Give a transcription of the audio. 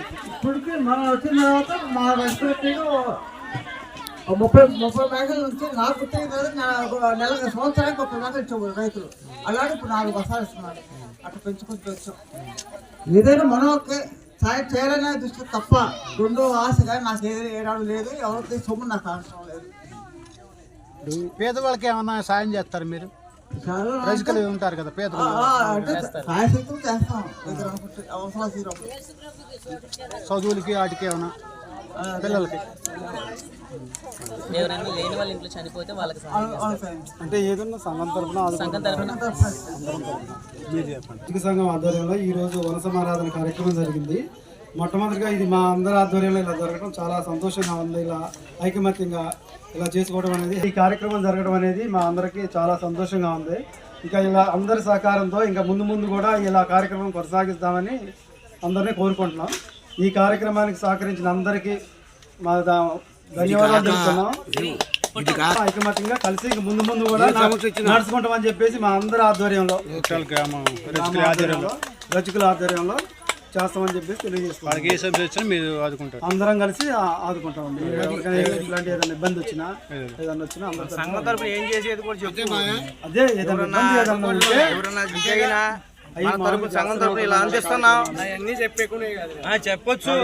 ఇప్పటికి మనం వచ్చిన తర్వాత మా రైతులకి 30 మేకల నుంచి నాకు పుట్టిన తర్వాత నెల సంవత్సరానికి 30 మేకలు ఇచ్చేవారు రైతులు. అలాగే ఇప్పుడు 4 బస్తాలు ఇస్తున్నారు. అట్లా పెంచుకుంటూ వచ్చాం. ఏదైనా మనం సాయం చేయాలనే దృష్టి తప్ప రెండో ఆశ కానీ నాకు ఏనాడు లేదు. ఎవరికి సొమ్ము నాకు అవసరం లేదు. పేదవాళ్ళకి ఏమన్నా సాయం చేస్తారు మీరు? రజకులు ఉంటారు కదా పేదలు, సాయశక్తులు చేస్తాం. అవసరాలు తీరప్పుడు చదువులకి వాటికి ఏమన్నా పిల్లలకి ఎవరైనా లేని వాళ్ళ ఇంట్లో చనిపోతే వాళ్ళకి అంటే ఏదన్నా సంఘం తరఫున సంఘం ఆధ్వర్యంలో ఈరోజు వన సమారాధన కార్యక్రమం జరిగింది. మొట్టమొదటిగా ఇది మా అందరి ఆధ్వర్యంలో ఇలా జరగడం చాలా సంతోషంగా ఉంది. ఇలా ఐకమత్యంగా ఇలా చేసుకోవడం అనేది, ఈ కార్యక్రమం జరగడం అనేది మా అందరికీ చాలా సంతోషంగా ఉంది. ఇంకా ఇలా అందరి సహకారంతో ఇంకా ముందు కూడా ఇలా కార్యక్రమం కొనసాగిస్తామని అందరినీ కోరుకుంటున్నాం. ఈ కార్యక్రమానికి సహకరించిన అందరికీ మా ధన్యవాదాలు తెలుపుతున్నాం. ఐకమత్యంగా కలిసి ఇంక ముందు కూడా నడుచుకుంటామని చెప్పేసి మా అందరి ఆధ్వర్యంలో రజకుల ఆధ్వర్యంలో చేస్తామని చెప్పేసి తెలియజేస్తాం. అందరం కలిసి ఆదుకుంటాం. ఇలాంటి ఏదైనా ఇబ్బంది వచ్చినా ఏదన్నా వచ్చినా అందరూ ఏం చేసేది కూడా అదే ఏదైనా సంఘం తరపున ఇలా అందిస్తున్నాం. అన్ని చెప్పొచ్చు.